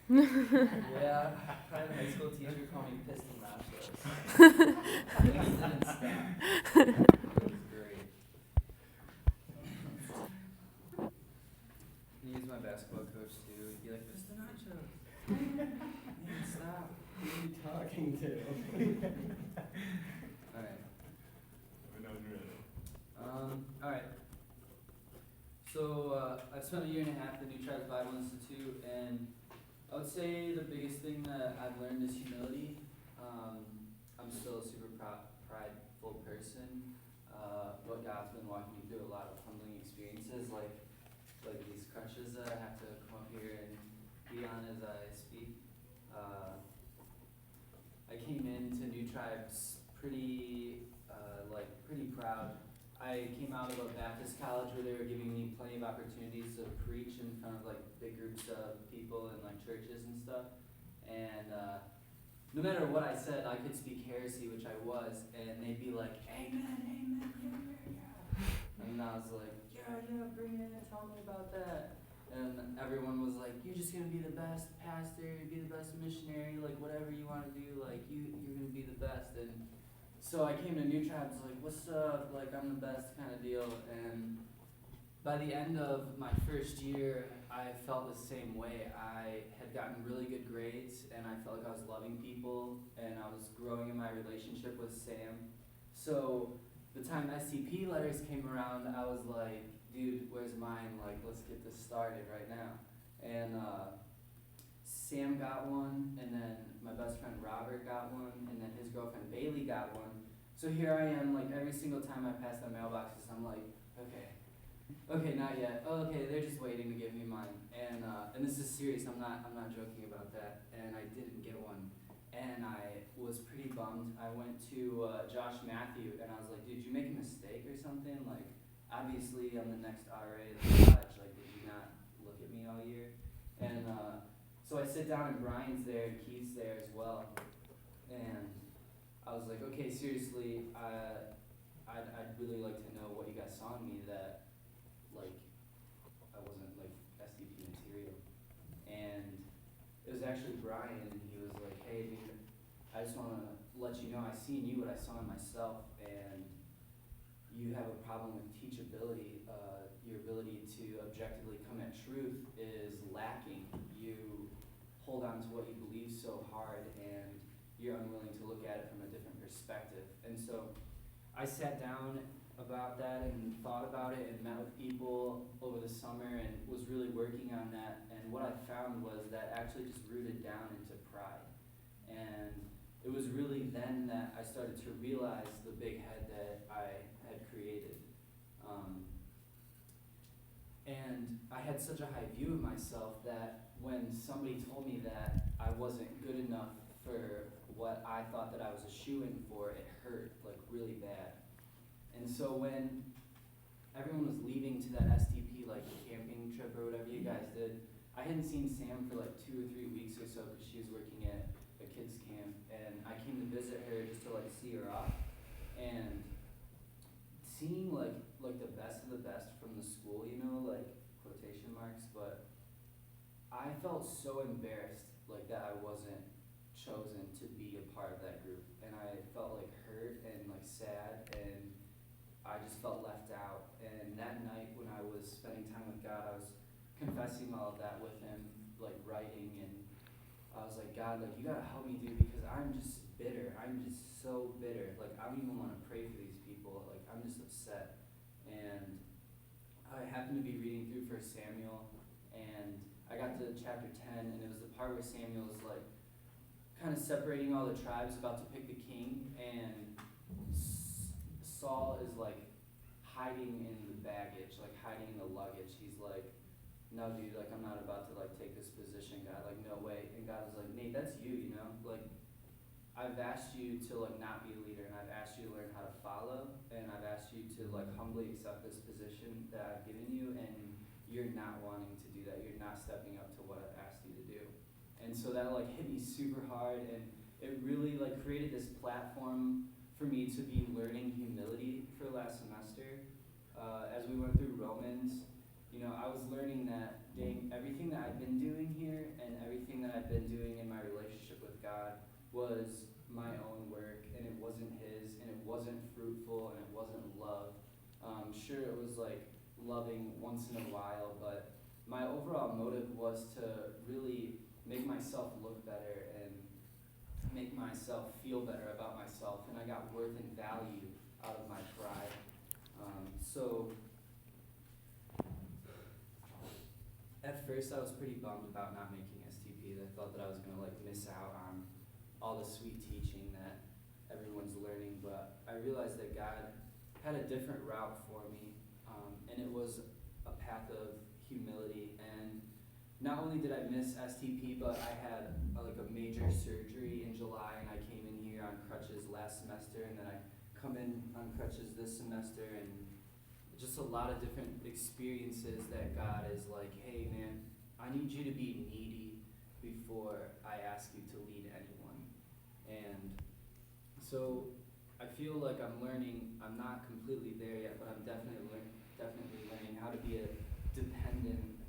Yeah, probably high school teacher called me piston nachos. Things didn't stop. It was great. He was my basketball coach too. He'd be like, piston nachos. Man, stop. Who are you talking to? Alright. I know you're ready. Alright. So, I've spent a year and a half at the New Tribes Bible Institute, and I would say the biggest thing that I've learned is humility. I'm still a super prideful person, but God's been walking me through a lot of humbling experiences, like these crutches that I have to come up here and be on as I speak. I came into New Tribes pretty proud. I came out of a Baptist college where they were giving me plenty of opportunities to preach in front of like big groups of people and like churches and stuff. And no matter what I said, I could speak heresy, which I was, and they'd be like, "Amen, amen, yeah." And I was like, "Yeah, bring it in, tell me about that." And everyone was like, "You're just gonna be the best pastor, you're be the best missionary, like whatever you want to do, like you're gonna be the best." And so I came to New Tribes like, "What's up? Like I'm the best," kind of deal. And by the end of my first year, I felt the same way. I had gotten really good grades, and I felt like I was loving people, and I was growing in my relationship with Sam. So the time STP letters came around, I was like, "Dude, where's mine? Like, let's get this started right now." And Sam got one, and then my best friend Robert got one, and then his girlfriend Bailey got one. So here I am, like every single time I pass the mailboxes, I'm like, okay, not yet. Oh, okay, they're just waiting to give me mine. And this is serious. I'm not joking about that. And I didn't get one, and I was pretty bummed. I went to Josh Matthew, and I was like, "Did you make a mistake or something? Like, obviously I'm the next RA of the college. Like, did you not look at me all year?" And so I sit down, and Brian's there, and Keith's there as well. And I was like, "Okay, seriously, I'd really like to know what you guys saw in me that, like, I wasn't, like, SDP material." And it was actually Brian, and he was like, "Hey, dude, I just want to let you know I see in you what I saw in myself, and you have a problem with teachability. Your ability to objectively come at truth is lacking. You hold on to what you believe so hard, and you're unwilling to look at it from a different perspective." And so I sat down about that and thought about it and met with people over the summer and was really working on that. And what I found was that actually just rooted down into pride. And it was really then that I started to realize the big head that I had created. And I had such a high view of myself that when somebody told me that I wasn't good enough for what I thought that I was a shoo-in for, it hurt, like, really bad. And so when everyone was leaving to that STP, like, camping trip or whatever you guys did, I hadn't seen Sam for like 2 or 3 weeks or so because she was working at a kids camp, and I came to visit her just to like see her off. And seeing like the best of the best from the school, like quotation marks, but I felt so embarrassed like that I wasn't chosen to be a part of that group, and I felt like hurt and like sad, and I just felt left out. And that night when I was spending time with God, I was confessing all of that with him, like writing, and I was like, "God, like, you gotta help me, dude, because I'm just bitter. I'm just so bitter. Like, I don't even want to pray for these people. Like, I'm just upset." And I happened to be reading through 1 Samuel, and I got to chapter 10, and it was the part where Samuel is like kind of separating all the tribes, about to pick the king, and Saul is like hiding in the baggage, like hiding in the luggage. He's like, "No, dude, like, I'm not about to like take this position, God, like, no way." And God was like, "Nate, that's you, like, I've asked you to like not be a leader, and I've asked you to learn how to follow, and I've asked you to like humbly accept this position that I've given you, and you're not wanting to do that. You're not stepping up to what I've asked you to do." And so that like hit me super hard, and it really like created this platform for me to be learning humility for last semester. As we went through Romans, I was learning that, dang, everything that I've been doing here and everything that I've had been doing in my relationship with God was my own work, and it wasn't His, and it wasn't fruitful, and it wasn't love. Sure, it was like loving once in a while, but my overall motive was to really make myself look better and make myself feel better about myself, and I got worth and value out of my pride. So at first I was pretty bummed about not making STP. I thought that I was gonna like miss out on all the sweet teaching that everyone's learning, but I realized that God had a different route for me, and it was a path of humility. And not only did I miss STP, but I had like a major surgery in July, and I came in here on crutches last semester, and then I come in on crutches this semester, and just a lot of different experiences that God is like, hey man, I need you to be needy before I ask you to lead anyone. And so I feel like I'm learning. I'm not completely there yet, but I'm definitely learning how to be a dependent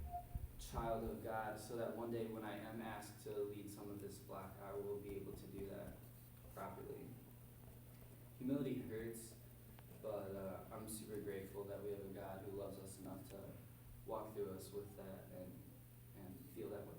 child of God, so that one day when I am asked to lead some of this flock, I will be able to do that properly. Humility hurts, but I'm super grateful that we have a God who loves us enough to walk through us with that and feel that way.